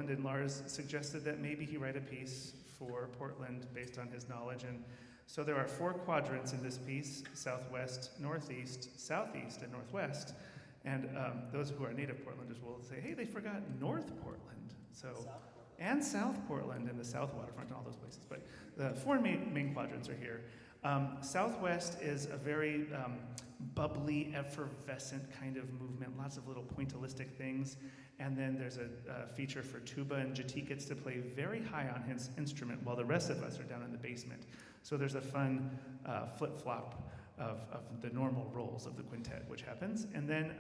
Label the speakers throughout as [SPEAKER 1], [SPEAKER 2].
[SPEAKER 1] Portland, and Lars suggested that maybe he write a piece for Portland based on his knowledge. And so there are 4 quadrants in this piece: southwest, northeast, southeast, and northwest. And those who are native Portlanders will say, hey, they forgot North Portland. So, and South Portland and the South Waterfront and all those places. But the 4 main quadrants are here. Southwest is a very bubbly, effervescent kind of movement, lots of little pointillistic things. And then there's a feature for tuba, and Jati gets to play very high on his instrument while the rest of us are down in the basement. So there's a fun flip-flop of the normal roles of the quintet, which happens. And then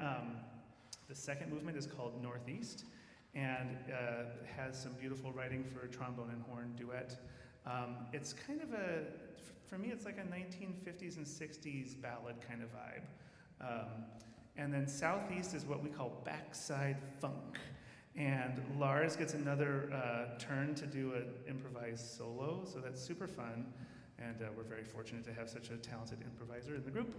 [SPEAKER 1] the second movement is called Northeast, and has some beautiful writing for trombone and horn duet. It's kind of for me, it's like a 1950s and 60s ballad kind of vibe. And then Southeast is what we call backside funk. And Lars gets another turn to do an improvised solo, so that's super fun. And we're very fortunate to have such a talented improviser in the group.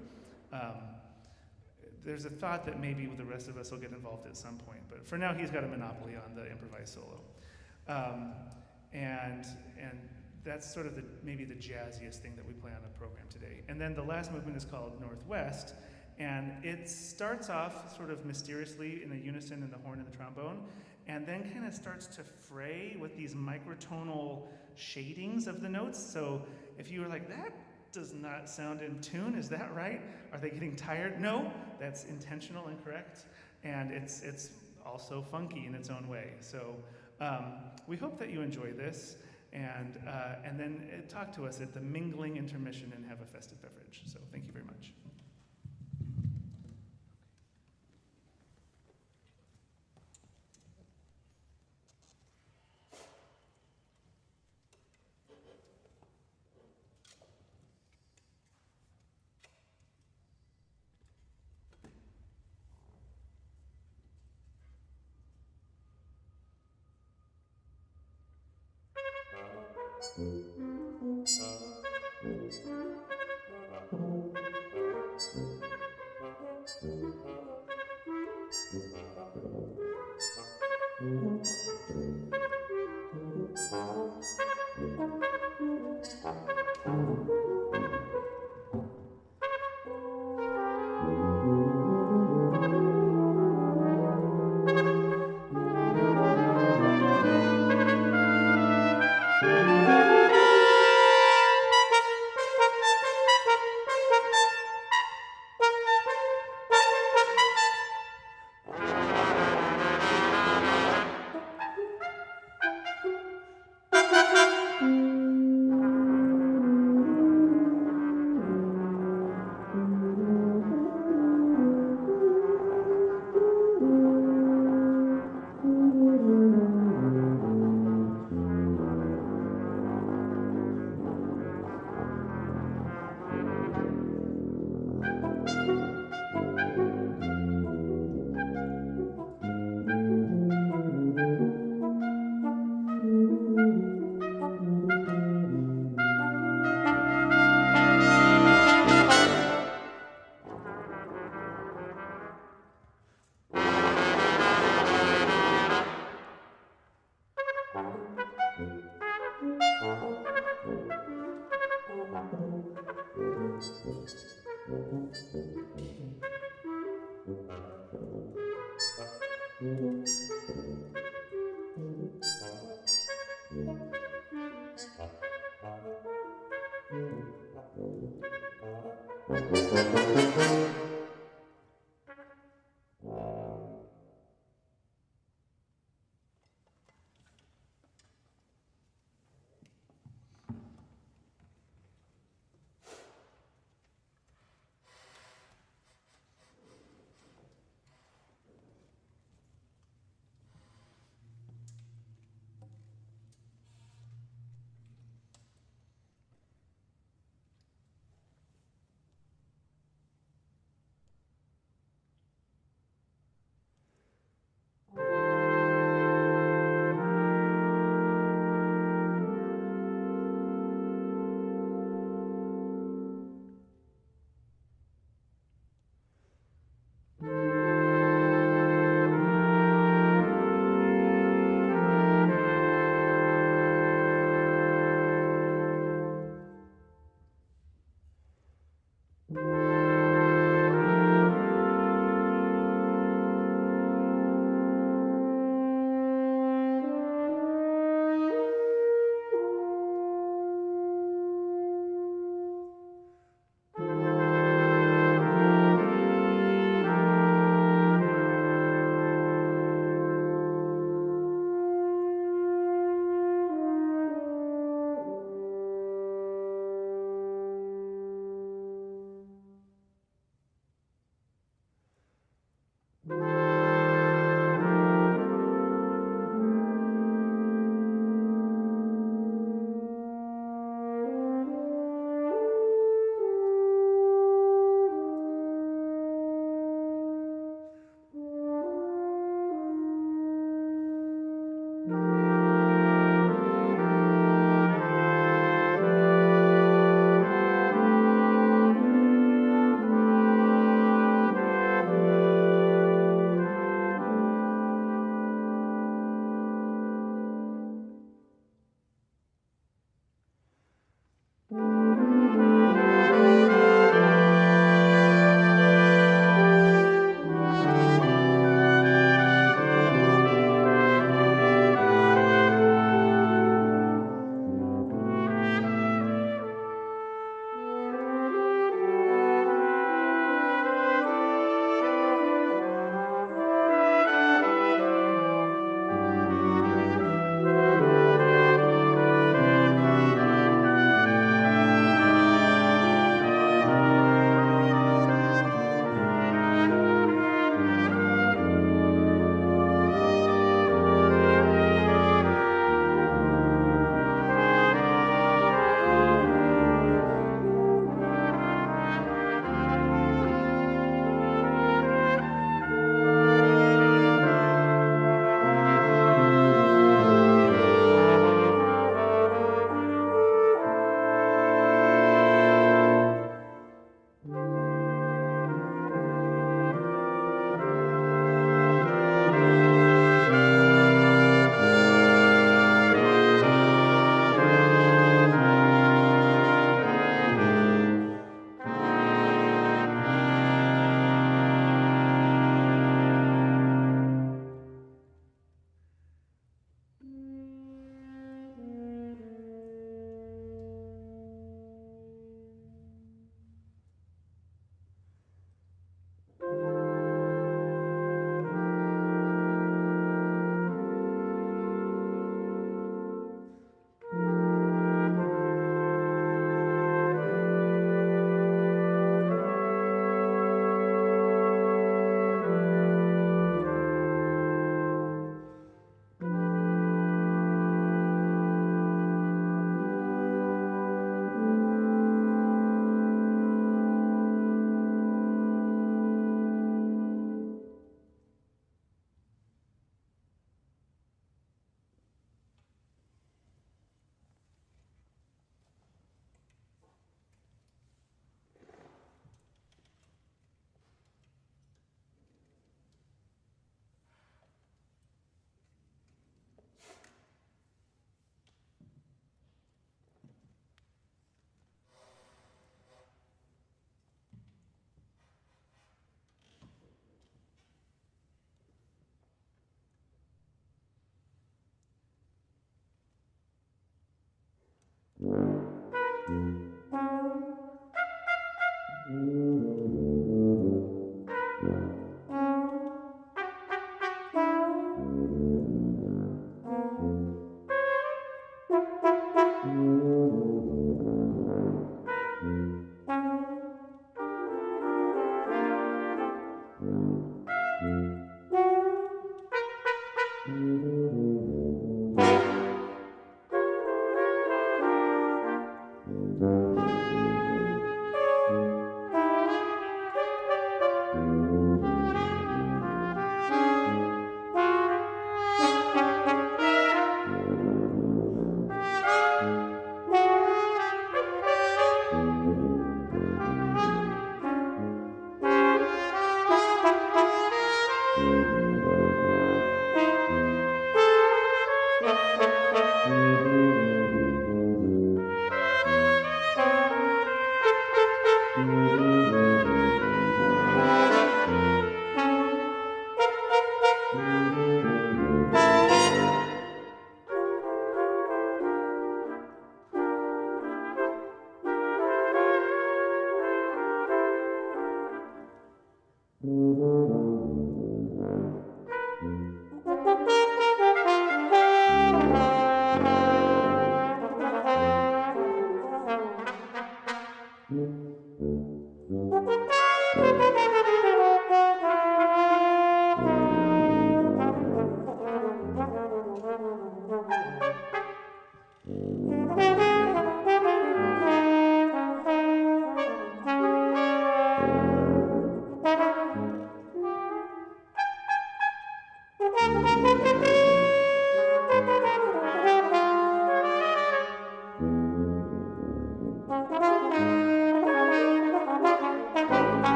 [SPEAKER 1] There's a thought that maybe the rest of us will get involved at some point, but for now he's got a monopoly on the improvised solo. And that's sort of maybe the jazziest thing that we play on the program today. And then the last movement is called Northwest, and it starts off sort of mysteriously in a unison in the horn and the trombone, and then kind of starts to fray with these microtonal shadings of the notes. So if you were like, that does not sound in tune, is that right? Are they getting tired? No, that's intentional and correct. And it's also funky in its own way. So we hope that you enjoy this, and then talk to us at the mingling intermission and have a festive beverage. So thank you very much.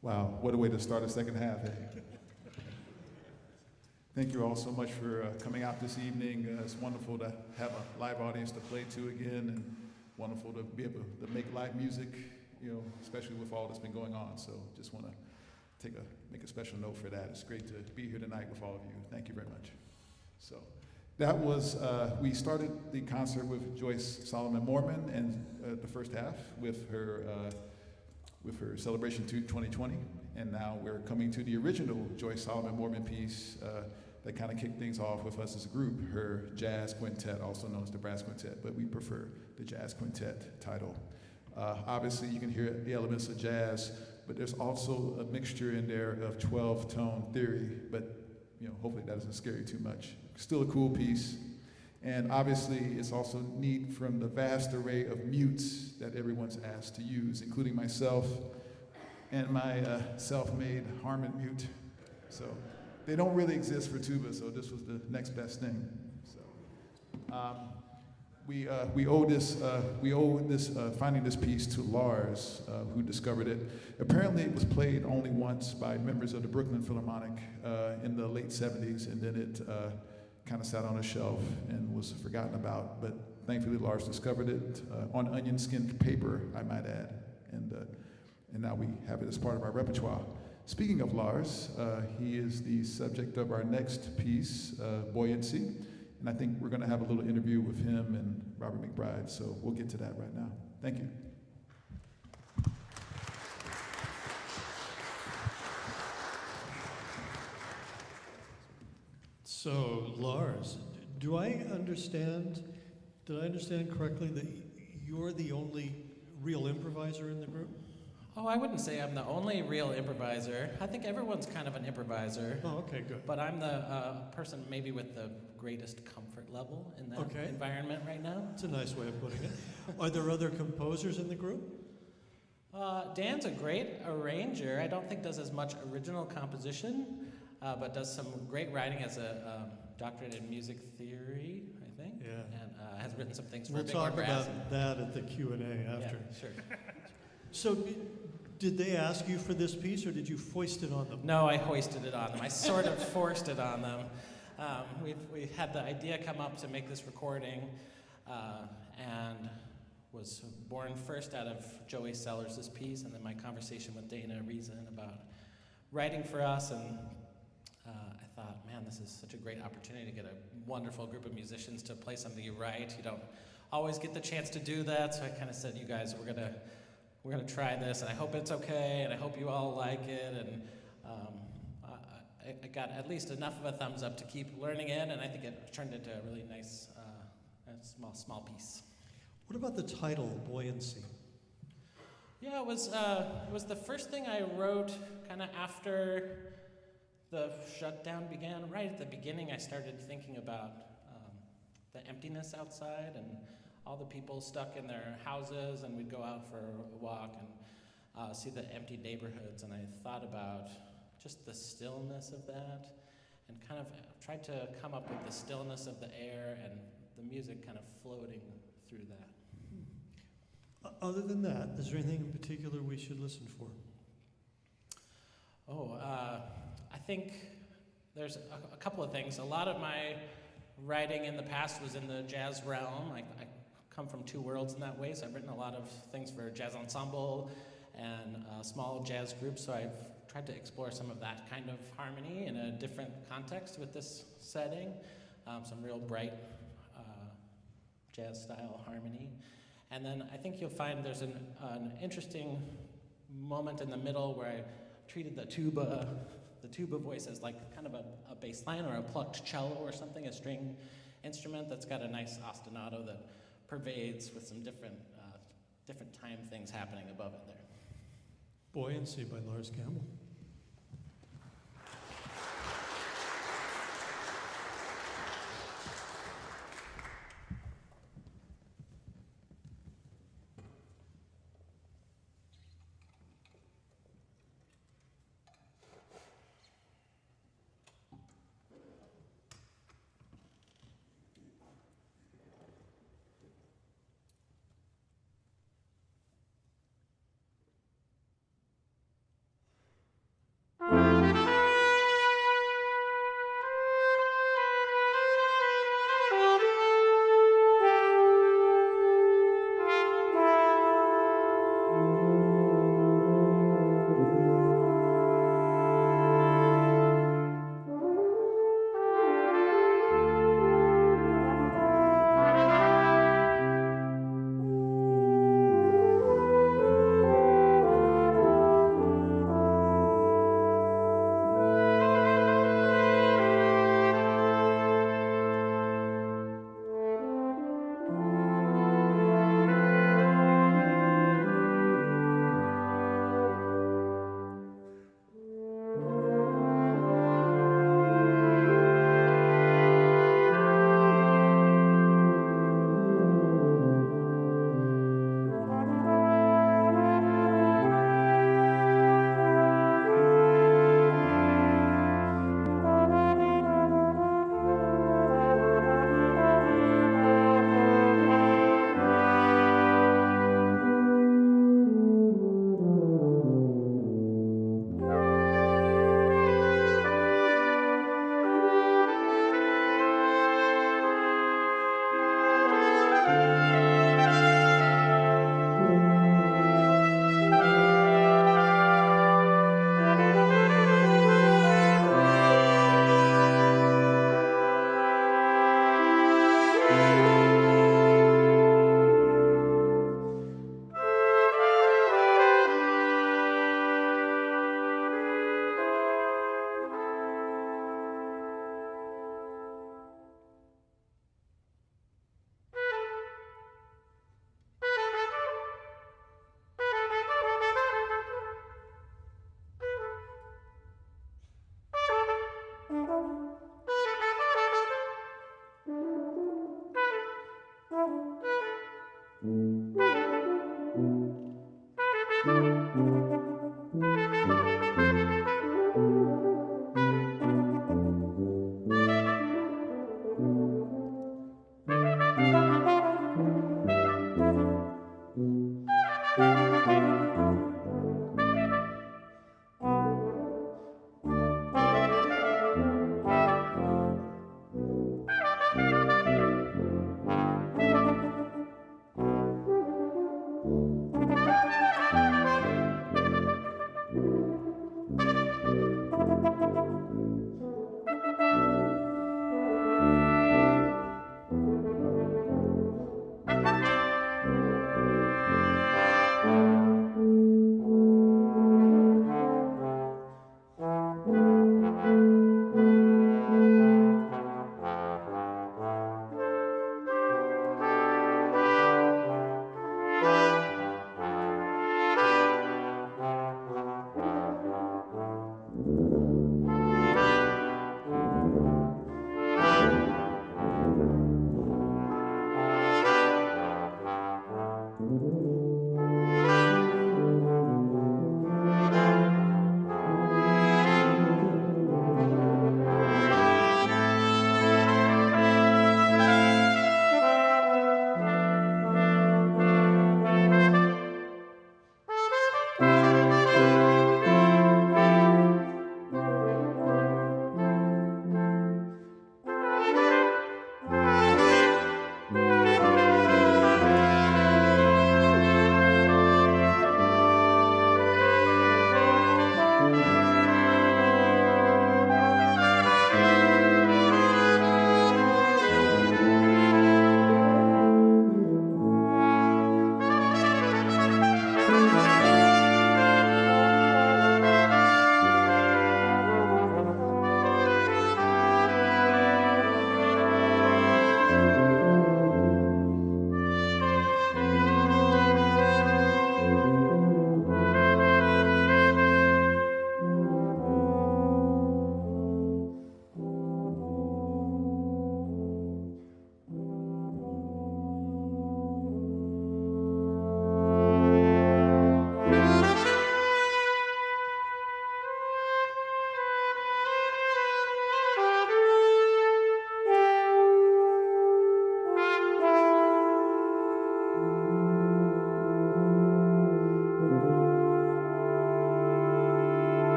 [SPEAKER 2] Wow, what a way to start a second half. Eh? Thank you all so much for coming out this evening. It's wonderful to have a live audience to play to again, and wonderful to be able to make live music, you know, especially with all that's been going on. So just want to make a special note for that. It's great to be here tonight with all of you. Thank you very much. So that was, we started the concert with Joyce Solomon Mormon and the first half with her Celebration 2020, and now we're coming to the original Joyce Solomon Mormon piece that kind of kicked things off with us as a group, her jazz quintet, also known as the brass quintet, but we prefer the jazz quintet title. Obviously, you can hear the elements of jazz, but there's also a mixture in there of 12-tone theory, but you know, hopefully that doesn't scare you too much. Still a cool piece, And obviously, it's also neat from the vast array of mutes that everyone's asked to use, including myself and my self-made Harman mute. So they don't really exist for tuba, so this was the next best thing. So we owe this finding this piece to Lars, who discovered it. Apparently, it was played only once by members of the Brooklyn Philharmonic in the late '70s, and then it kind of sat on a shelf and was forgotten about. But thankfully, Lars discovered it on onion-skinned paper, I might add, and now we have it as part of our repertoire. Speaking of Lars, he is the subject of our next piece, Buoyancy. And I think we're going to have a little interview with him and Robert McBride, so we'll get to that right now. Thank you.
[SPEAKER 3] So, Lars, did I understand correctly that you're the only real improviser in the group?
[SPEAKER 4] Oh, I wouldn't say I'm the only real improviser. I think everyone's kind of an improviser.
[SPEAKER 3] Oh, okay, good.
[SPEAKER 4] But I'm the person maybe with the greatest comfort level in that environment right now.
[SPEAKER 3] That's a nice way of putting it. Are there other composers in the group?
[SPEAKER 4] Dan's a great arranger. I don't think does as much original composition, but does some great writing as a doctorate in music theory, I think.
[SPEAKER 3] Yeah.
[SPEAKER 4] And has written some things for
[SPEAKER 3] We'll
[SPEAKER 4] Big
[SPEAKER 3] talk
[SPEAKER 4] Or Brass.
[SPEAKER 3] about that at the Q&A after.
[SPEAKER 4] Yeah, sure.
[SPEAKER 3] So, did they ask you for this piece, or did you foist it on them?
[SPEAKER 4] No, I hoisted it on them. I sort of forced it on them. We had the idea come up to make this recording, and was born first out of Joey Sellers' piece, and then my conversation with Dana Reason about writing for us, and I thought, man, this is such a great opportunity to get a wonderful group of musicians to play something you write. You don't always get the chance to do that, so I kind of said, you guys, we're gonna try this, and I hope it's okay, and I hope you all like it, and I got at least enough of a thumbs up to keep learning in, and I think it turned into a really nice, small piece.
[SPEAKER 3] What about the title, Buoyancy?
[SPEAKER 4] Yeah, it was the first thing I wrote kind of after the shutdown began. Right at the beginning, I started thinking about the emptiness outside and all the people stuck in their houses, and we'd go out for a walk and see the empty neighborhoods, and I thought about just the stillness of that, and kind of tried to come up with the stillness of the air and the music kind of floating through that.
[SPEAKER 3] Other than that, is there anything in particular we should listen for?
[SPEAKER 4] I think there's a couple of things. A lot of my writing in the past was in the jazz realm. I come from two worlds in that way, so I've written a lot of things for jazz ensemble and small jazz groups, so I've tried to explore some of that kind of harmony in a different context with this setting, some real bright jazz style harmony. And then I think you'll find there's an interesting moment in the middle where I treated the tuba voice as like kind of a bass line or a plucked cello or something, a string instrument that's got a nice ostinato that pervades with some different time things happening above it there.
[SPEAKER 3] Buoyancy by Lars Campbell.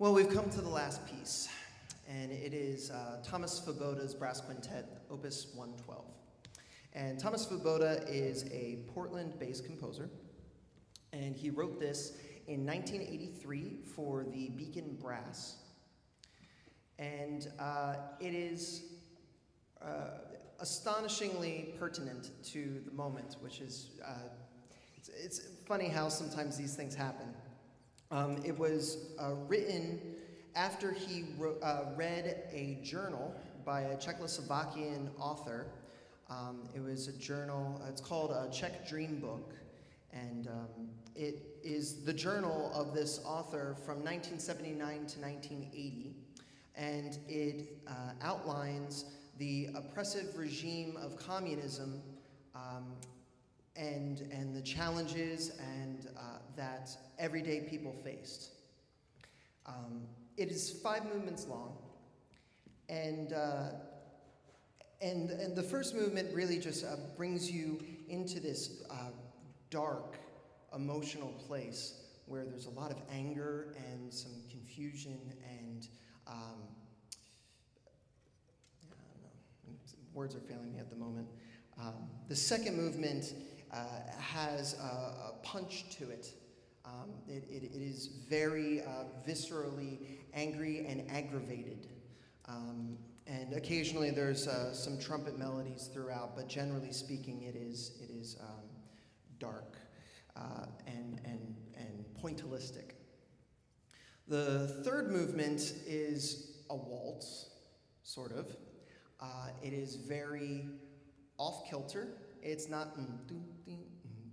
[SPEAKER 5] Well, we've come to the last piece, and it is Thomas Svoboda's Brass Quintet, Opus 112. And Thomas Svoboda is a Portland-based composer, and he wrote this in 1983 for the Beacon Brass. And it is astonishingly pertinent to the moment, which is, it's funny how sometimes these things happen. It was written after he read a journal by a Czechoslovakian author. It was a journal, it's called a Czech Dream Book, and it is the journal of this author from 1979 to 1980, and it outlines the oppressive regime of communism and the challenges and that everyday people faced. It is 5 movements long, and the first movement really just brings you into this dark, emotional place where there's a lot of anger and some confusion and I don't know, words are failing me at the moment. The second movement has a punch to it. It is very viscerally angry and aggravated. And occasionally there's some trumpet melodies throughout, but generally speaking, it is dark and pointillistic. The third movement is a waltz, sort of. It is very off-kilter. It's not ding ding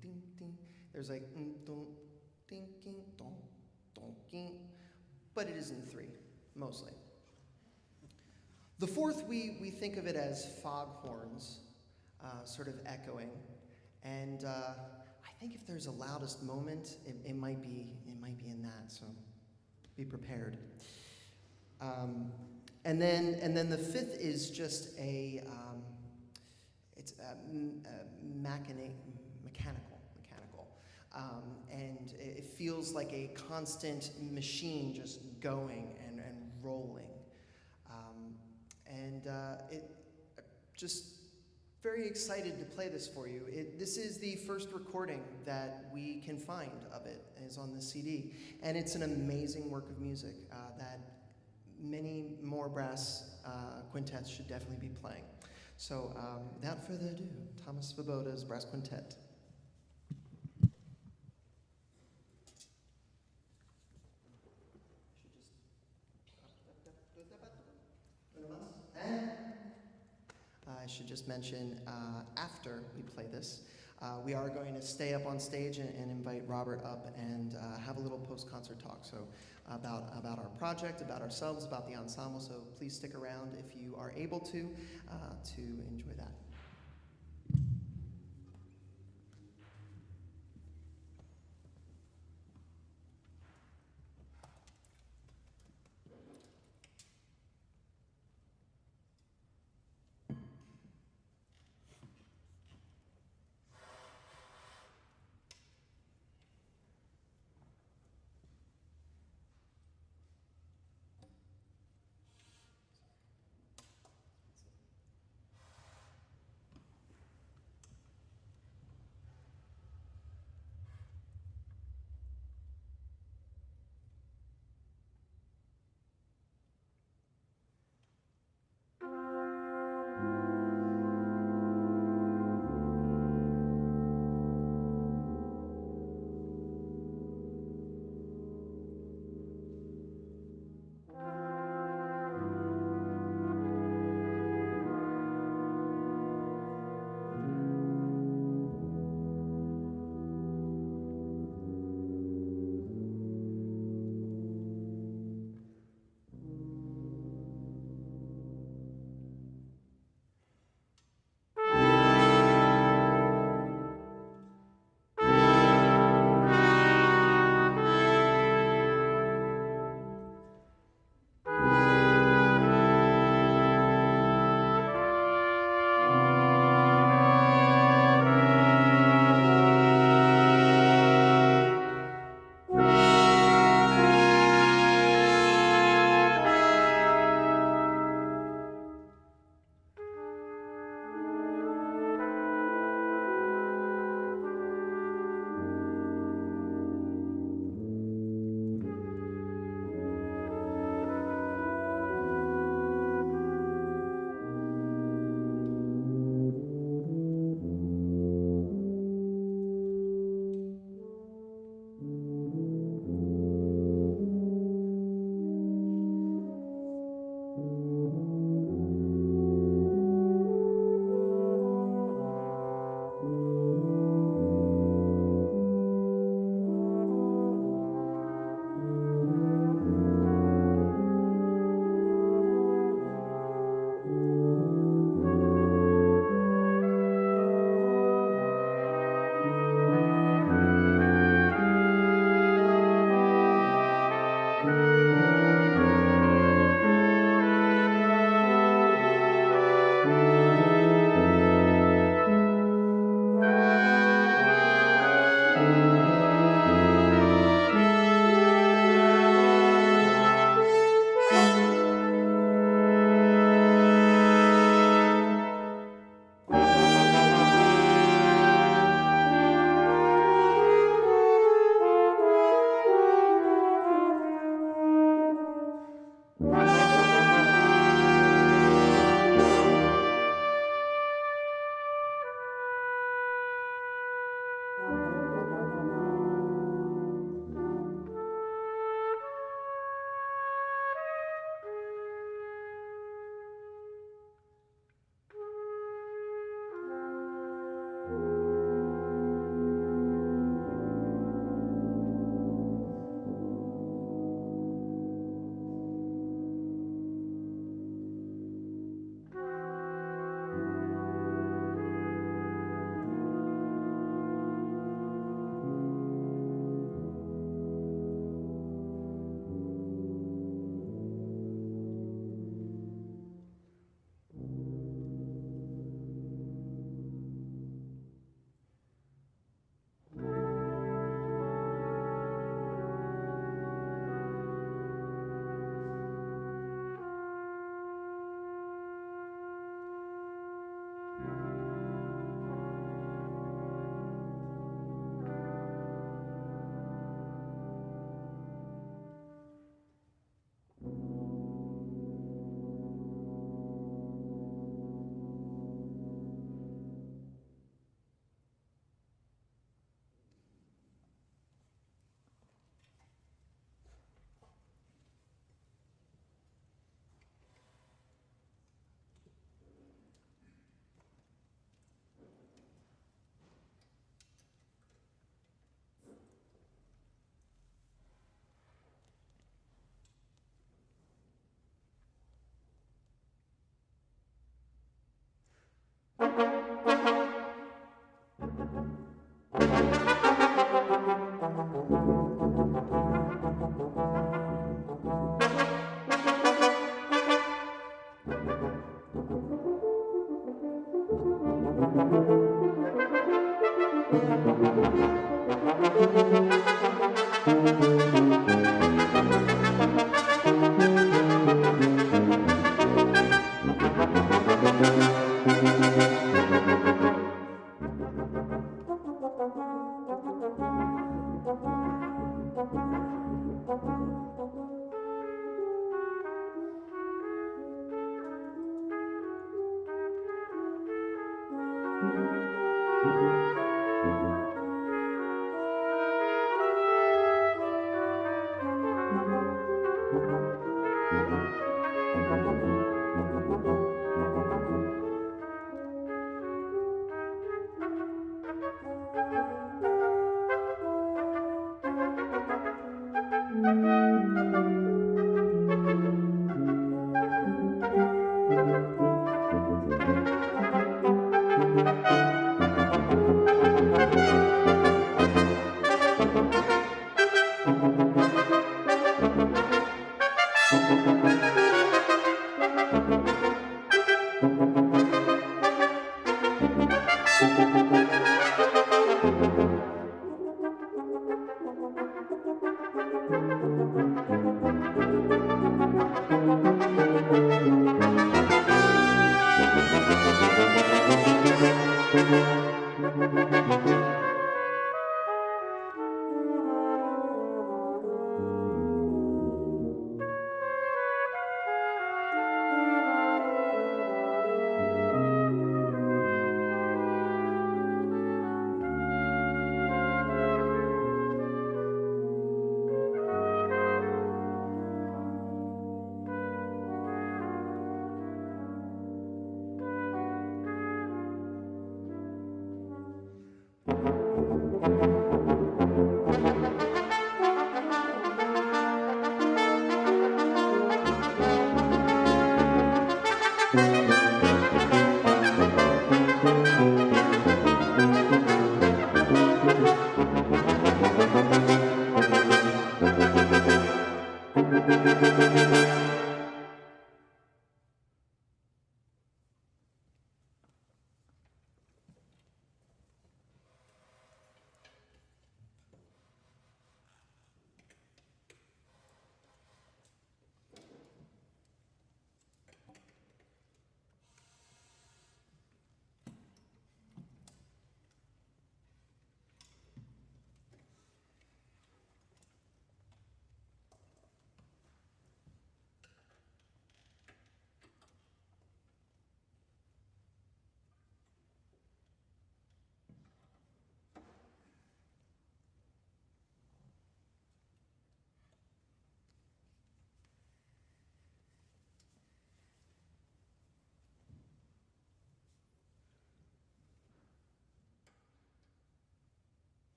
[SPEAKER 5] ding ding. There's like ding ding dong dong ding, but it is in 3 mostly. The fourth, we think of it as foghorns, sort of echoing, and I think if there's a loudest moment, it might be in that. So be prepared. And then the fifth is just it's mechanical, and it feels like a constant machine just going and rolling. It just very excited to play this for you. This is the first recording that we can find of it, is on this CD, and it's an amazing work of music that many more brass quintets should definitely be playing. So without further ado, Thomas Svoboda's Brass Quintet. I should just mention, after we play this, we are going to stay up on stage and invite Robert up and have a little post-concert talk. So about our project, about ourselves, about the ensemble. So please stick around if you are able to enjoy that.